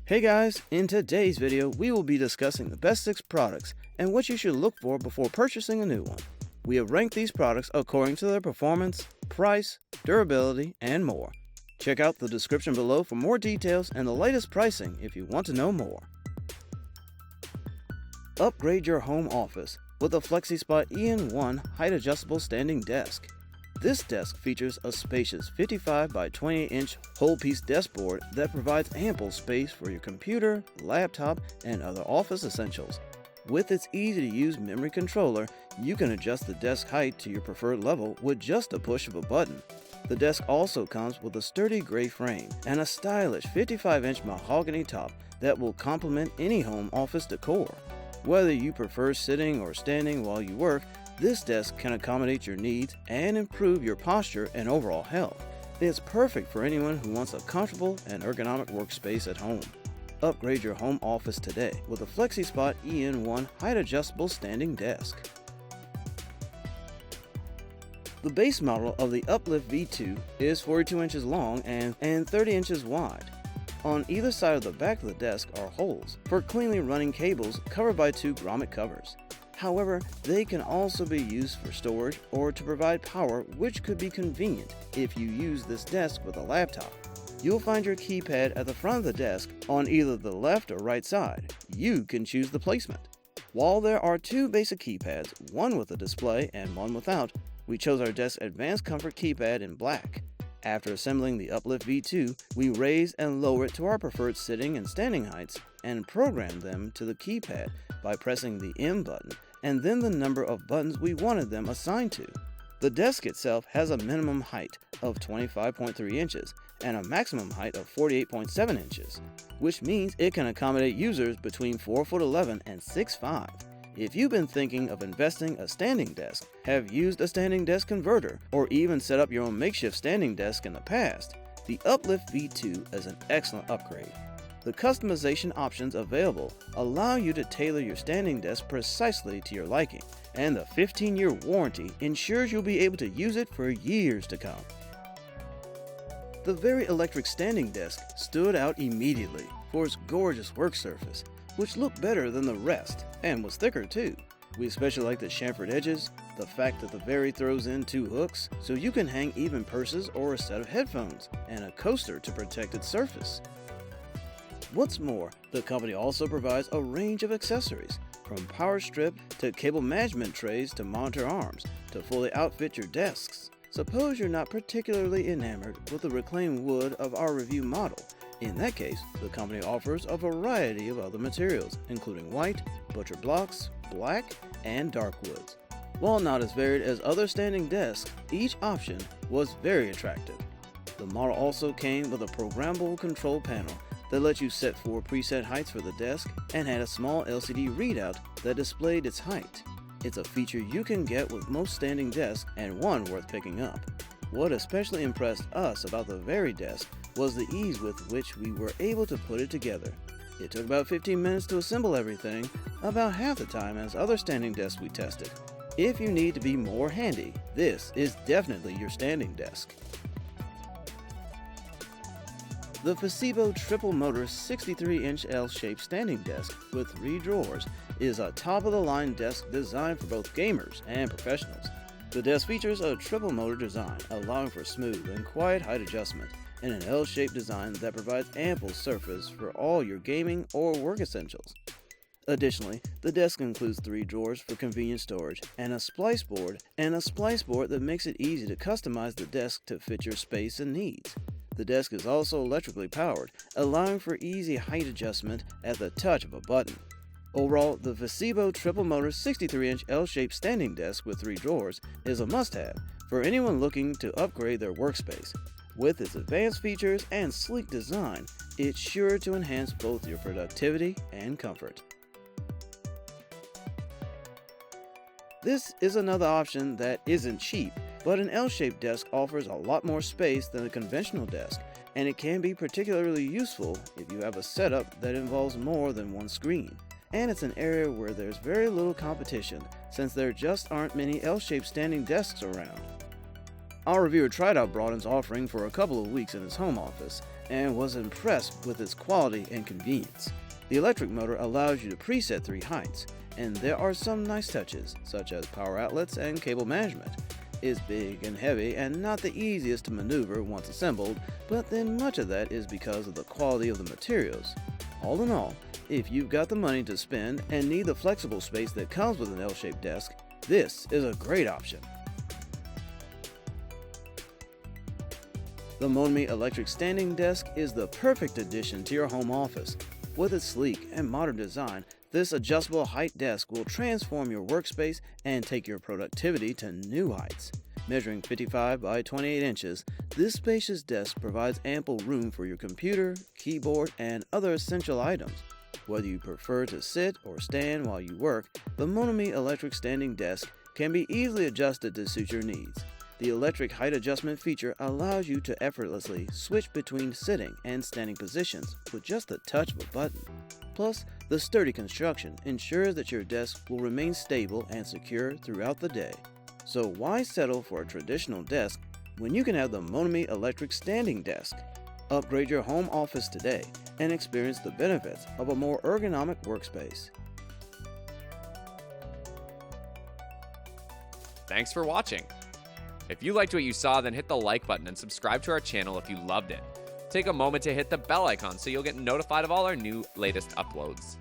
Hey guys, in today's video we will be discussing the best 6 products and what you should look for before purchasing a new one. We have ranked these products according to their performance, price, durability, and more. Check out the description below for more details and the latest pricing if you want to know more. Upgrade your home office with the FLEXISPOT EN1 Height Adjustable Standing Desk. This desk features a spacious 55 by 28-inch whole-piece desk board that provides ample space for your computer, laptop, and other office essentials. With its easy-to-use memory controller, you can adjust the desk height to your preferred level with just a push of a button. The desk also comes with a sturdy gray frame and a stylish 55-inch mahogany top that will complement any home office decor. Whether you prefer sitting or standing while you work, this desk can accommodate your needs and improve your posture and overall health. It's perfect for anyone who wants a comfortable and ergonomic workspace at home. Upgrade your home office today with the FLEXISPOT EN1 Height Adjustable Standing Desk. The base model of the Uplift V2 is 42 inches long and 30 inches wide. On either side of the back of the desk are holes for cleanly running cables covered by 2 grommet covers. However, they can also be used for storage or to provide power, which could be convenient if you use this desk with a laptop. You'll find your keypad at the front of the desk on either the left or right side. You can choose the placement. While there are 2 basic keypads, one with a display and one without, we chose our desk advanced comfort keypad in black. After assembling the Uplift V2, we raise and lower it to our preferred sitting and standing heights and program them to the keypad by pressing the M button and then the number of buttons we wanted them assigned to. The desk itself has a minimum height of 25.3 inches and a maximum height of 48.7 inches, which means it can accommodate users between 4'11" and 6'5". If you've been thinking of investing a standing desk, have used a standing desk converter, or even set up your own makeshift standing desk in the past, the Uplift V2 is an excellent upgrade. The customization options available allow you to tailor your standing desk precisely to your liking, and the 15-year warranty ensures you'll be able to use it for years to come. The Vari electric standing desk stood out immediately for its gorgeous work surface, which looked better than the rest and was thicker too. We especially like the chamfered edges, the fact that the Vari throws in 2 hooks so you can hang even purses or a set of headphones, and a coaster to protect its surface. What's more, the company also provides a range of accessories, from power strip to cable management trays to monitor arms, to fully outfit your desks. Suppose you're not particularly enamored with the reclaimed wood of our review model. In that case, the company offers a variety of other materials, including white, butcher blocks, black, and dark woods. While not as varied as other standing desks, each option was very attractive. The model also came with a programmable control panel that lets you set 4 preset heights for the desk and had a small LCD readout that displayed its height. It's a feature you can get with most standing desks and one worth picking up. What especially impressed us about the Vari desk was the ease with which we were able to put it together. It took about 15 minutes to assemble everything, about half the time as other standing desks we tested. If you need to be more handy, this is definitely your standing desk. The FEZIBO triple motor 63-inch L-shaped standing desk with 3 drawers is a top-of-the-line desk designed for both gamers and professionals. The desk features a triple motor design, allowing for smooth and quiet height adjustment, and an L-shaped design that provides ample surface for all your gaming or work essentials. Additionally, the desk includes 3 drawers for convenient storage and a splice board that makes it easy to customize the desk to fit your space and needs. The desk is also electrically powered, allowing for easy height adjustment at the touch of a button. Overall, the FEZIBO triple motor 63-inch L-shaped standing desk with 3 drawers is a must-have for anyone looking to upgrade their workspace. With its advanced features and sleek design, it's sure to enhance both your productivity and comfort. This is another option that isn't cheap, but an L-shaped desk offers a lot more space than a conventional desk, and it can be particularly useful if you have a setup that involves more than one screen. And it's an area where there's very little competition, since there just aren't many L-shaped standing desks around. Our reviewer tried out BRODAN's offering for a couple of weeks in his home office, and was impressed with its quality and convenience. The electric motor allows you to preset 3 heights, and there are some nice touches, such as power outlets and cable management. It's big and heavy and not the easiest to maneuver once assembled, but then much of that is because of the quality of the materials. All in all, if you've got the money to spend and need the flexible space that comes with an L-shaped desk, this is a great option. The Monomi electric standing desk is the perfect addition to your home office. With its sleek and modern design, this adjustable height desk will transform your workspace and take your productivity to new heights. Measuring 55 by 28 inches, this spacious desk provides ample room for your computer, keyboard, and other essential items. Whether you prefer to sit or stand while you work, the Monomi electric standing desk can be easily adjusted to suit your needs. The electric height adjustment feature allows you to effortlessly switch between sitting and standing positions with just the touch of a button. Plus, the sturdy construction ensures that your desk will remain stable and secure throughout the day. So why settle for a traditional desk when you can have the Monomi electric standing desk? Upgrade your home office today and experience the benefits of a more ergonomic workspace. Thanks for watching. If you liked what you saw, then hit the like button and subscribe to our channel if you loved it. Take a moment to hit the bell icon so you'll get notified of all our new latest uploads.